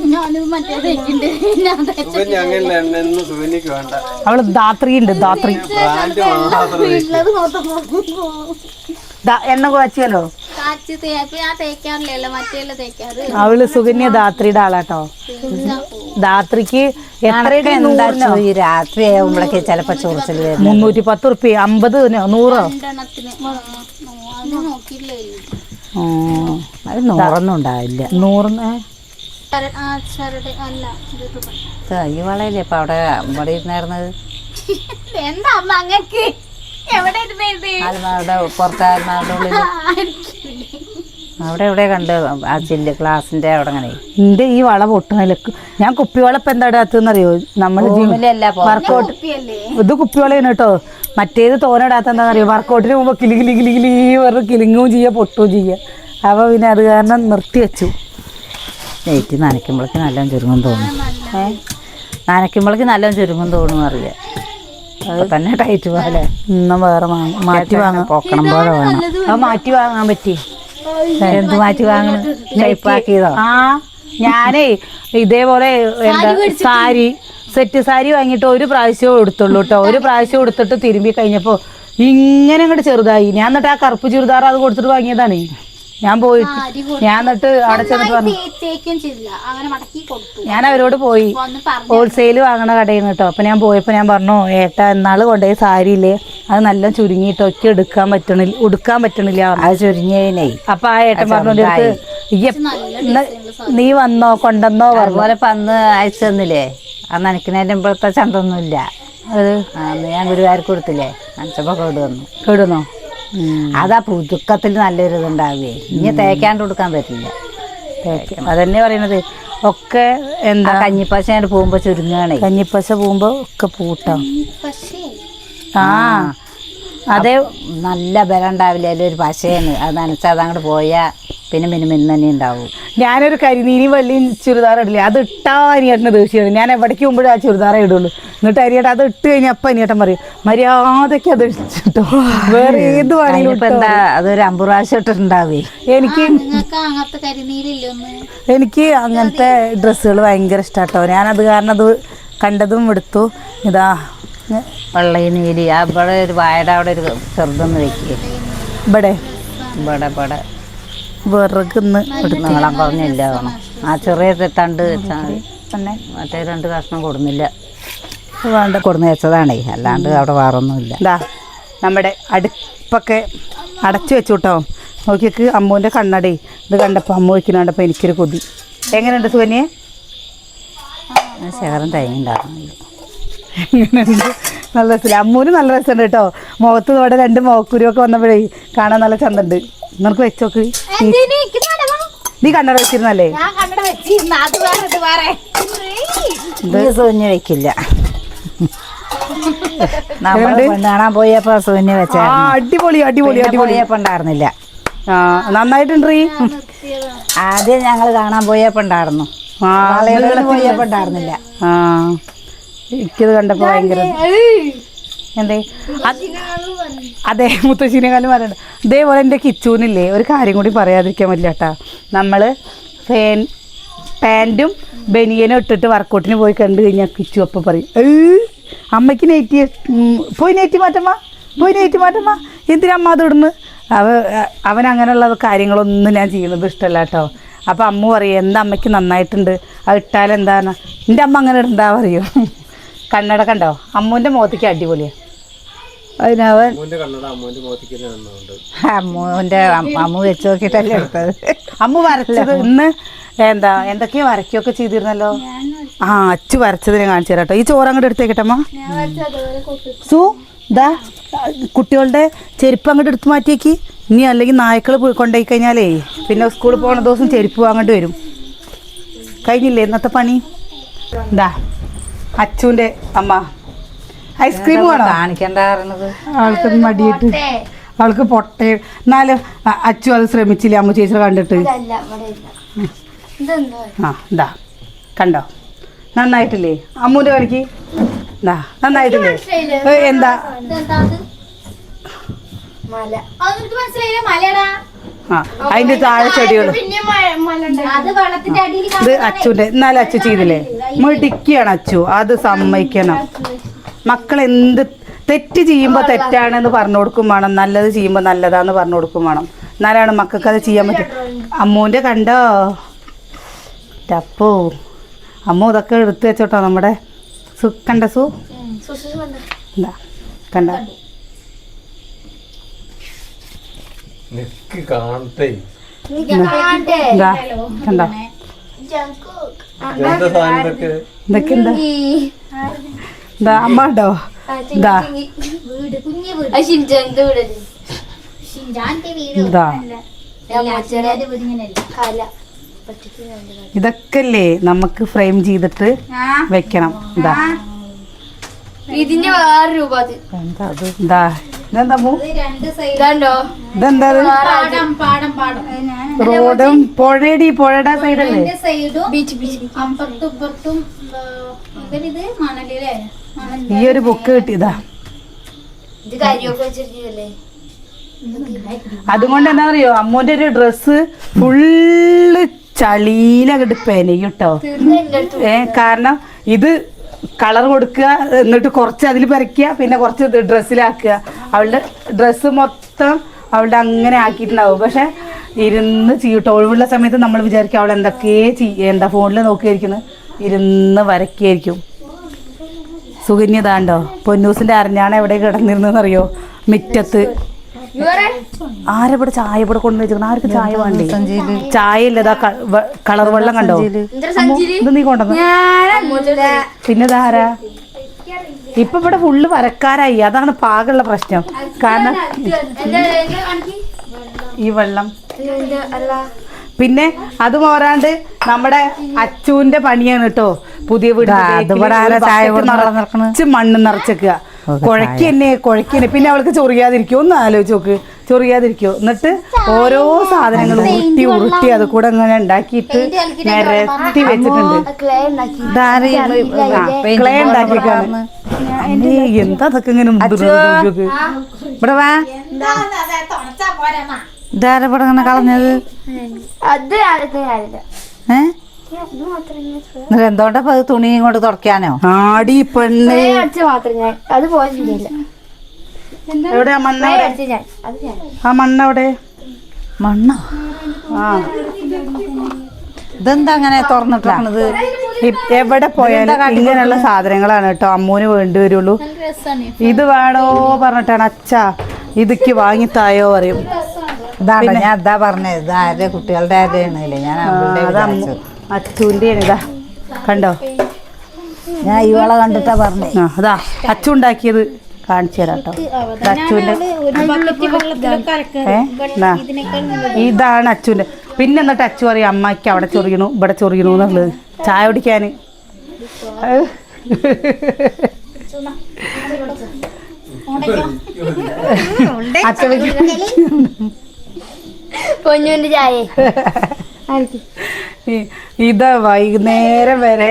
[SPEAKER 1] അവള് ധാത്രി ഉണ്ട്. ധാത്രി എണ്ണ കാച്ചിയല്ലോ. അവള് സുകന്യ ധാത്രിയുടെ ആളാട്ടോ. ധാത്രിക്ക്
[SPEAKER 3] രാത്രി ആകുമ്പോഴേക്ക് ചിലപ്പോ ചോറിച്ചിൽ
[SPEAKER 1] 310 റുപ്യ, 50, 100.
[SPEAKER 3] അത് 100 ഉണ്ടാവില്ല.
[SPEAKER 1] 100
[SPEAKER 3] ഈ വളയില്ലേ ഇപ്പൊ അവിടെ ഇവിടെ ഇരുന്നായിരുന്നത്. ആൽമാരുടെ പുറത്തെ ആൽമാരുടെ ഉള്ളിൽ അവിടെ എവിടെ കണ്ട് ആ ചില്ല് ക്ലാസിന്റെ അവിടെ അങ്ങനെ.
[SPEAKER 1] എന്റെ ഈ വള പൊട്ടണ ഞാൻ കുപ്പിവള ഇപ്പൊ എന്താ ഇടാത്തറിയോ? നമ്മള് വർക്കൗട്ട് ഇത് കുപ്പിവളയാണ് കേട്ടോ. മറ്റേത് തോന്നിടാത്ത എന്താണെന്നറിയോ? വർക്കൗട്ടിന് മുമ്പ് കിലി കിലി കിലി കിലി പറഞ്ഞ് കിലിങ്ങും ചെയ്യുക പൊട്ടുകയും ചെയ്യുക. അപ്പോൾ പിന്നെ അത് കാരണം നിർത്തി വെച്ചു.
[SPEAKER 3] നെയ്റ്റ് നനയ്ക്കുമ്പോഴേക്ക് നല്ല ചുരുങ്ങും തോന്നും. നനയ്ക്കുമ്പോഴേക്ക് നല്ല ചുരുങ്ങും തോന്നും അറിയാം അത് തന്നെ ടൈറ്റ് പോലെ
[SPEAKER 1] ഇന്നും വേറെ മാറ്റി വാങ്ങാം.
[SPEAKER 3] പോക്കണം പോലെ വേണം.
[SPEAKER 1] അത് മാറ്റി വാങ്ങാൻ പറ്റി.
[SPEAKER 3] എന്ത് മാറ്റി വാങ്ങണം? ഷേപ്പാക്കിയതോ?
[SPEAKER 1] ആ ഞാനേ ഇതേപോലെ എന്താ സാരി സെറ്റ് സാരി വാങ്ങിയിട്ട് ഒരു പ്രാവശ്യം എടുത്തുള്ളൂ കേട്ടോ. ഒരു പ്രാവശ്യം എടുത്തിട്ട് തിരുമ്പി കഴിഞ്ഞപ്പോൾ ഇങ്ങനെ അങ്ങോട്ട് ചെറുതായി. ഞാൻ എന്നിട്ട് ആ കറുപ്പ് ചുരിദാർ അത് കൊടുത്തിട്ട് വാങ്ങിയതാണ്. ഞാൻ എന്നിട്ട് അവിടെ ചെന്നിട്ട് പറഞ്ഞു, ഞാൻ അവരോട് പോയി ഹോൾസെയിൽ വാങ്ങണ കടയിൽ കേട്ടോ. അപ്പൊ ഞാൻ പോയപ്പോൾ ഞാൻ പറഞ്ഞു, ഏട്ടാ എന്നാള് കൊണ്ടുപോയി സാരിയില്ലേ അത് നല്ല ചുരുങ്ങിയിട്ട് ഒക്കെ ഉടുക്കാൻ പറ്റണില്ല
[SPEAKER 3] അത് ചുരുങ്ങിയതിനേ.
[SPEAKER 1] അപ്പൊ ആ ഏട്ടൻ പറഞ്ഞു, നീ വന്നോ കൊണ്ടെന്നോ
[SPEAKER 3] അതുപോലെ ഇപ്പൊ അന്ന് അയച്ചു തന്നില്ലേ, ആ നനയ്ക്കുന്നതിന്റെ ഇപ്പോഴത്തെ ചന്തൊന്നുമില്ല. അത് അന്ന് ഞാൻ ഗുരുവായൂർക്ക് കൊടുത്തില്ലേ, നനച്ചപ്പോ കേടുവന്നോ? അതാ പുതുക്കത്തിൽ നല്ലൊരു ഇതുണ്ടാവേ. ഇനി തേക്കാണ്ട് കൊടുക്കാൻ പറ്റില്ല.
[SPEAKER 1] അതന്നെ പറയണത്. ഒക്കെ എന്താ
[SPEAKER 3] കഞ്ഞിപ്പശ പോകുമ്പോ ചുരുങ്ങാണേ.
[SPEAKER 1] കഞ്ഞിപ്പശ പോകുമ്പോ ഒക്കെ പൂട്ടാം. ആ അതെ,
[SPEAKER 3] നല്ല ബലം ഉണ്ടാവില്ല. അതിലൊരു പശയാണ്, അത് നനച്ചാൽ അതങ്ങോട്ട് പോയാൽ പിന്നെ മിനിമിന് തന്നെ ഉണ്ടാവും.
[SPEAKER 1] ഞാനൊരു കരിനീനും വെള്ളിയും ചുരിദാർ ഇടില്ലേ, അത് ഇട്ടാ അനിയേട്ടന് ദേഷ്യമാണ്. ഞാൻ എവിടേക്ക് പോകുമ്പോഴേ ആ ചുരിദാറേ ഇടുള്ളൂ. എന്നിട്ട് അനിയേട്ടൻ അത് ഇട്ട് കഴിഞ്ഞാൽ അപ്പം അനിയേട്ടൻ പറയും, മര്യാദയ്ക്ക് അത് ഇട്ടോ, വേറെ ഏത് വേണമെങ്കിലും
[SPEAKER 3] എന്താ അതൊരു 50 പ്രാവശ്യം ഇട്ടിട്ടുണ്ടാവേ.
[SPEAKER 1] എനിക്ക് അങ്ങനത്തെ ഡ്രസ്സുകൾ ഭയങ്കര ഇഷ്ടാട്ടോ. ഞാനത് കാരണം അത് കണ്ടതും എടുത്തു. ഇതാ
[SPEAKER 3] വെള്ളയും നീലി. അവിടെ ഒരു വായയുടെ അവിടെ ഒരു ചെറുതൊന്ന് വെക്കുക.
[SPEAKER 1] ഇവിടെ
[SPEAKER 3] വിറകുന്ന് നീളം കുറഞ്ഞില്ല വേണം. ആ ചെറിയ തണ്ട് തന്നെ മറ്റേ 2 കഷ്ണം കൊടുന്നില്ല, വേണ്ട കൊടുന്ന് വെച്ചതാണേ. അല്ലാണ്ട് അവിടെ വേറൊന്നുമില്ല.
[SPEAKER 1] ഇതാ നമ്മുടെ അടുപ്പൊക്കെ അടച്ചു വെച്ചു കേട്ടോ. നോക്കിയൊക്കെ അമ്മൂൻ്റെ കണ്ണടേ. ഇത് കണ്ടപ്പോൾ അമ്മ വയ്ക്കുന്നുണ്ടപ്പോൾ എനിക്കൊരു കൊതി. എങ്ങനെയുണ്ട് സുകന്യെ?
[SPEAKER 3] ശേഖരം തേങ്ങ ഉണ്ടാകുന്നില്ല.
[SPEAKER 1] എങ്ങനെയുണ്ട്? നല്ല രസമില്ല. അമ്മൂന് നല്ല രസമുണ്ട് കേട്ടോ. മുഖത്ത് ഇവിടെ 2 മുഖക്കുരുവൊക്കെ വന്നപ്പോഴേ കാണാൻ നല്ല ചന്തണ്ട്. നിനക്ക് വെച്ചോക്ക്. നീ കണ്ണട വെച്ചിരുന്നല്ലേ?
[SPEAKER 3] ഇത് സൂന്യ വെക്കില്ല. കാണാൻ പോയപ്പോ സൂന്യ വെച്ച
[SPEAKER 1] അടിപൊളി അടിപൊളി
[SPEAKER 3] പോയപ്പോ ഉണ്ടായിരുന്നില്ല.
[SPEAKER 1] ആ നന്നായിട്ടുണ്ട്.
[SPEAKER 3] ആദ്യം ഞങ്ങൾ കാണാൻ പോയപ്പോ ഉണ്ടായിരുന്നു, പോയപ്പോ ഉണ്ടായിരുന്നില്ല.
[SPEAKER 1] ആ എനിക്കത് കണ്ടപ്പോ ഭയങ്കര എന്തേ. അതെ, മുത്തശ്ശീനെക്കാളും പറയണ്ട. ഇതേപോലെ എൻ്റെ കിച്ചൂനില്ലേ ഒരു കാര്യം കൂടി പറയാതിരിക്കാൻ പറ്റില്ല കേട്ടാ. നമ്മൾ പാൻറ്റും ബനിയനും ഇട്ടിട്ട് വർക്കൗട്ടിന് പോയി കണ്ടു കഴിഞ്ഞാൽ കിച്ചു അപ്പം പറയും, അമ്മയ്ക്ക് നെയ്റ്റി പോയി നെയ്റ്റി മാറ്റമ്മ എന്തിനാ അമ്മ അത് ഇടുന്നു. അവൻ അങ്ങനെയുള്ള കാര്യങ്ങളൊന്നും ഞാൻ ചെയ്യുന്നത് ഇഷ്ടമല്ല കേട്ടോ. അപ്പം അമ്മ പറയും, എന്താ അമ്മയ്ക്ക് നന്നായിട്ടുണ്ട്, അത് ഇട്ടാലെന്താണ്. എൻ്റെ അമ്മ അങ്ങനെ ഇടണ്ടാ പറയും. കണ്ണട കണ്ടോ അമ്മൂൻ്റെ മുഖത്തേക്ക് അടിപൊളിയാണ്. അതിനവൻ
[SPEAKER 3] അമ്മ വെച്ച് നോക്കിയിട്ടല്ലേ എടുത്തത്.
[SPEAKER 1] അമ്മ വരച്ചത് ഇന്ന് എന്തൊക്കെയോ വരയ്ക്കുകയൊക്കെ ചെയ്തിരുന്നല്ലോ. ആ അച്ചു വരച്ചത് ഞാൻ കാണിച്ചു തരാം കേട്ടോ. ഈ ചോറ് അങ്ങോട്ട് എടുത്തേക്കട്ടമ്മ. ഇതാ കുട്ടികളുടെ ചെരുപ്പ് അങ്ങോട്ട് എടുത്ത് മാറ്റിയേക്ക്. ഇനി അല്ലെങ്കിൽ നായ്ക്കൾ കൊണ്ടുപോയി കഴിഞ്ഞാലേ പിന്നെ സ്കൂളിൽ പോകുന്ന ദിവസം ചെരുപ്പ് വാങ്ങേണ്ടി വരും. കഴിഞ്ഞില്ലേ ഇന്നത്തെ പണി? ഇതാ അച്ചുവിൻ്റെ അമ്മ ഐസ്ക്രീം വേണോ?
[SPEAKER 3] കാണിക്കണ്ടായിരുന്നത്
[SPEAKER 1] ആൾക്ക് മടിയിട്ട് അവൾക്ക് പൊട്ടേ. എന്നാലും അച്ചു അത് ശ്രമിച്ചില്ലേ അമ്മ ചേച്ചി കണ്ടിട്ട്? ആ ഇതാ കണ്ടോ നന്നായിട്ടില്ലേ അമ്മൂൻ്റെ കളിക്ക്? ഇതാ നന്നായിട്ടില്ലേ? എന്താ ആ അതിൻ്റെ താഴെ ചെടികൾ. ഇത് അച്ചുൻ്റെ. എന്നാലും അച്ചു ചെയ്തില്ലേ? മിടുക്കിയാണ് അച്ചു, അത് സമ്മതിക്കണം. മക്കൾ എന്ത് തെറ്റ് ചെയ്യുമ്പോൾ തെറ്റാണെന്ന് പറഞ്ഞു കൊടുക്കും വേണം, നല്ലത് ചെയ്യുമ്പോൾ നല്ലതാന്ന് പറഞ്ഞു കൊടുക്കും വേണം. എന്നാലാണ് മക്കൾക്ക് അത് ചെയ്യാൻ പറ്റും. അമ്മൂൻ്റെ കണ്ടോ ടപ്പോ അമ്മ ഇതൊക്കെ എടുത്ത് വെച്ചോട്ടോ. നമ്മുടെ കണ്ട എന്താ കണ്ട കണ്ടോ ഇതൊക്കെ എന്താ ഇതാ അമ്മ ഉണ്ടോ? ഇതാ ഇതൊക്കെ അല്ലേ നമുക്ക് ഫ്രെയിം ചെയ്തിട്ട് വെക്കണം. ഇതാ
[SPEAKER 4] ഇതിന്റെ വേറെ രൂപ.
[SPEAKER 1] എന്താ അത്? ഇതാ ഇതെന്താ ഇതെന്താ? റോഡും പുഴയുടെ സൈഡല്ലേ?
[SPEAKER 4] ഇത് മണലില്ലേ
[SPEAKER 1] ഈ ഒരു ബുക്ക് കിട്ടിയതാ.
[SPEAKER 4] ഇത് കരിയൊക്കെ വെച്ചിട്ടില്ലേ?
[SPEAKER 1] അതുകൊണ്ട് എന്താ പറയോ അമ്മൂന്റെ ഒരു ഡ്രസ്സ് ഫുള്ള് ചളിയിലങ്ങട്ട് പെനയും കേട്ടോ. കാരണം ഇത് കളർ കൊടുക്കുക, എന്നിട്ട് കുറച്ച് അതിൽ പരയ്ക്കുക, പിന്നെ കുറച്ച് ഡ്രസ്സിലാക്കുക. അവളുടെ ഡ്രസ്സ് മൊത്തം അവളുടെ അങ്ങനെ ആക്കിയിട്ടുണ്ടാവും. പക്ഷെ ഇരുന്ന് ചെയ്യട്ടോ. ഒഴിവുള്ള സമയത്ത് നമ്മൾ വിചാരിക്കും അവൾ എന്താ ഫോണിൽ നോക്കിയിരിക്കുന്നത്, ഇരുന്ന് വരയ്ക്കായിരിക്കും. സുകന്യതാണ്ടോ പൊന്നൂസിന്റെ അരഞ്ഞാണ് എവിടെ കിടന്നിരുന്നറിയോ, മിറ്റത്ത്. ആരെവിടെ ചായ ഇവിടെ കൊണ്ടു വെച്ചിരിക്കണം? ആർക്ക് ചായ വേണ്ടേ? ചായ ഇല്ലതാ കളർ വെള്ളം കണ്ടോ? ഇത് നീ കൊണ്ടുവന്നു. പിന്നെ ഇതാരാ? ഇപ്പൊ ഇവിടെ ഫുള്ള് വരക്കാരായി. അതാണ് പാകുള്ള പ്രശ്നം. കാരണം ഈ വെള്ളം പിന്നെ അത് പോരാണ്ട് നമ്മുടെ അച്ചുവിന്റെ പണിയാണ് കേട്ടോ. പുതിയ വീട് മണ്ണ് നിറച്ചേക്കുക, കുഴക്കന്നെ. പിന്നെ അവൾക്ക് ചൊറിയാതിരിക്കോ? ഒന്ന് ആലോചിച്ച് നോക്ക്, ചൊറിയാതിരിക്കോ? എന്നിട്ട് ഓരോ സാധനങ്ങളും ഉരുട്ടി അത് കൂടെ അങ്ങനെ ഉണ്ടാക്കിയിട്ട് നിരത്തി വെച്ചിട്ടുണ്ട്. ക്ലേ ഉണ്ടാക്കിയേക്കാണ്. എന്താ അതൊക്കെ ഇങ്ങനെ
[SPEAKER 3] ഇവിടെ വാ. ഇതാരെ ഇവിടെ ഇങ്ങനെ കളഞ്ഞത്? എന്തോണ്ടാ തുണിയും കൊണ്ട് തുടക്കാനോ?
[SPEAKER 1] ആടി പെണ്ണ്.
[SPEAKER 4] അത് പോയില്ല.
[SPEAKER 1] എവിടെയാ മണ്ണ? ആ മണ്ണവിടെ?
[SPEAKER 3] മണ്ണോ?
[SPEAKER 1] ആ
[SPEAKER 3] ഇതെന്താ അങ്ങനെ തുറന്നിട്ടാണത്?
[SPEAKER 1] എവിടെ പോയാലും ഇങ്ങനെയുള്ള സാധനങ്ങളാണ് കേട്ടോ അമ്മൂന് വേണ്ടി വരുള്ളൂ. ഇത് വേണോ പറഞ്ഞിട്ടാണ് അച്ഛാ ഇതൊക്കെ വാങ്ങിത്തായോ പറയും.
[SPEAKER 3] ഇതാണ് ഞാൻ അതാ പറഞ്ഞത്. ഇത് ആരുടെ കുട്ടികളുടെ ആരുടെയാണല്ലേ? ഞാൻ
[SPEAKER 1] അച്ചുവിന്റെ ഇതാ കണ്ടോ?
[SPEAKER 3] ഞാൻ ഇവളെ കണ്ടിട്ടാ പറഞ്ഞേ.
[SPEAKER 1] അതാ അച്ചു ഉണ്ടാക്കിയത് കാണിച്ചു തരാം കേട്ടോ. അച്ചുവിന്റെ ഇതാണ് അച്ചുവിന്റെ. പിന്നെ എന്നിട്ട് അച്ചു പറയും അമ്മയ്ക്ക് അവിടെ ചൊറിയണു ഇവിടെ ചൊറിയണു എന്നുള്ളത്. ചായ കുടിക്കാന്
[SPEAKER 4] പൊന്നുവിന്റെ ചായ.
[SPEAKER 1] ഇത് വൈകുന്നേരം വരെ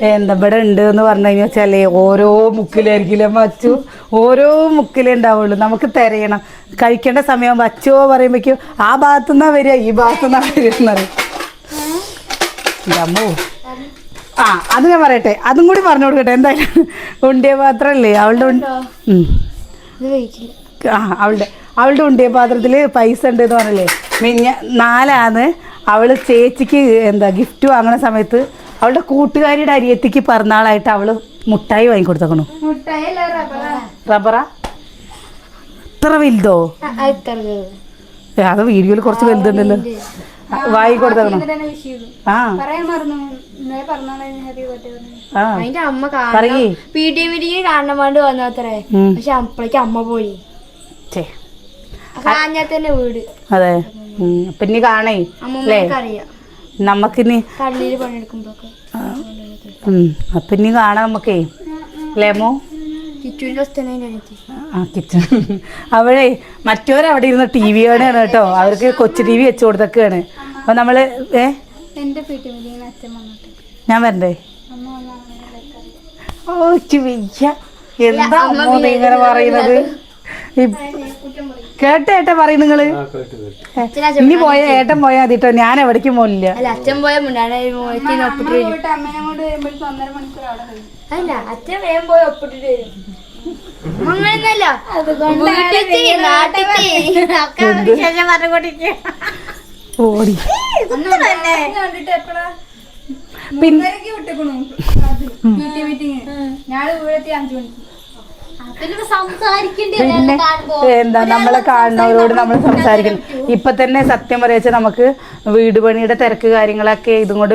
[SPEAKER 1] എന്താ ഇവിടെ ഉണ്ട് എന്ന് പറഞ്ഞു കഴിഞ്ഞാൽ ഓരോ മുക്കിലായിരിക്കില്ല വച്ചു, ഓരോ മുക്കിലേ ഉണ്ടാവുള്ളൂ. നമുക്ക് തിരയണം. കഴിക്കേണ്ട സമയം വച്ചോ പറയുമ്പോഴേക്കും ആ ഭാഗത്തുനിന്നാ വരിക ഈ ഭാഗത്തുനിന്നാ വരിക എന്നറിയും. അമ്മോ ആ അത് ഞാൻ പറയട്ടെ, അതും കൂടി പറഞ്ഞു കൊടുക്കട്ടെ. എന്തായാലും ഉണ്ടിയ പാത്രല്ലേ അവളുടെ അവളുടെ ഉണ്ടിയ പാത്രത്തിൽ പൈസ ഉണ്ട് എന്ന് പറഞ്ഞല്ലേ. 4 അവള് ചേച്ചിക്ക് എന്താ ഗിഫ്റ്റ് വാങ്ങുന്ന സമയത്ത് അവളുടെ കൂട്ടുകാരിയുടെ അരിയത്തിക്ക് പിറന്നാളായിട്ട് അവള് മുട്ടായി വാങ്ങിക്കൊടുത്തേക്കണു. റബ്ബറാ? ഇത്ര വലുതോ? അത് വീഡിയോയിൽ കുറച്ച് വലുതുണ്ടല്ലോ. വാങ്ങിക്കൊടുത്തേക്കണു.
[SPEAKER 4] അതിന്റെ അമ്മ PTA മീറ്റിംഗ് കാണാൻ വേണ്ടി വന്നത്രേ. പക്ഷെ അപ്പോഴേക്കും അമ്മ പോയി. തന്നെ വീട്.
[SPEAKER 1] അതെ. പിന്നെ കാണേ നമുക്കിനി അപ്പൊ ഇനി കാണാം നമുക്കേ ലേമോ കിച്ചൺ. അവിടെ മറ്റവരവിടെ ഇരുന്ന് TV കാണുകയാണ് കേട്ടോ. അവർക്ക് കൊച്ചു TV വെച്ചു കൊടുത്തൊക്കെയാണ്. അപ്പൊ നമ്മള് ഞാൻ വരണ്ടേ? ഓ വയ്യ. എന്താ അമ്മ ഇങ്ങനെ പറയുന്നത്? കേട്ടേട്ട പറയും നിങ്ങള്. ഇനി പോയ ഏട്ടൻ പോയാൽ മതി കേട്ടോ. ഞാൻ എവിടേക്കും പോലില്ല.
[SPEAKER 4] അച്ഛൻ പോയ അച്ഛൻ വേഗം പോയി ഒപ്പിട്ടിട്ട് വരും. അങ്ങനെയൊന്നല്ല
[SPEAKER 1] ഓടി പിന്നെ എന്താ നമ്മളെ കാണുന്നവരോട് നമ്മൾ സംസാരിക്കണം. ഇപ്പൊ തന്നെ സത്യം പറയാച്ചാൽ നമുക്ക് വീട് പണിയുടെ തിരക്ക് കാര്യങ്ങളൊക്കെ ഇതും കൊണ്ട്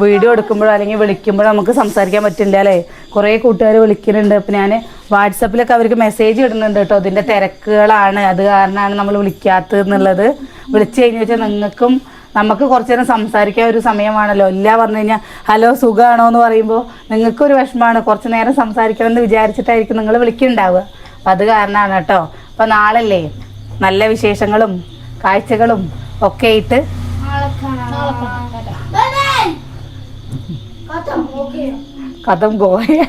[SPEAKER 1] വീഡിയോ എടുക്കുമ്പോഴോ അല്ലെങ്കിൽ വിളിക്കുമ്പോഴോ നമുക്ക് സംസാരിക്കാൻ പറ്റില്ല അല്ലേ. കുറേ കൂട്ടുകാർ വിളിക്കുന്നുണ്ട്. അപ്പം ഞാൻ വാട്സപ്പിലൊക്കെ അവർക്ക് മെസ്സേജ് ഇടുന്നുണ്ട് കേട്ടോ. ഇതിൻ്റെ തിരക്കുകളാണ്, അത് കാരണമാണ് നമ്മൾ വിളിക്കാത്തത് എന്നുള്ളത്. വിളിച്ചു കഴിഞ്ഞ് വെച്ചാൽ നിങ്ങൾക്കും നമുക്ക് കുറച്ച് നേരം സംസാരിക്കാൻ ഒരു സമയമാണല്ലോ. ഇല്ല പറഞ്ഞു കഴിഞ്ഞാൽ ഹലോ സുഖമാണോ എന്ന് പറയുമ്പോൾ നിങ്ങൾക്കൊരു വിഷമമാണ്. കുറച്ച് നേരം സംസാരിക്കണം എന്ന് വിചാരിച്ചിട്ടായിരിക്കും നിങ്ങൾ വിളിക്കുന്നുണ്ടാവുക. അപ്പം അത് കാരണമാണ് കേട്ടോ. അപ്പം നാളല്ലേ നല്ല വിശേഷങ്ങളും കാഴ്ചകളും ഒക്കെ ആയിട്ട് കഥം ഗോയ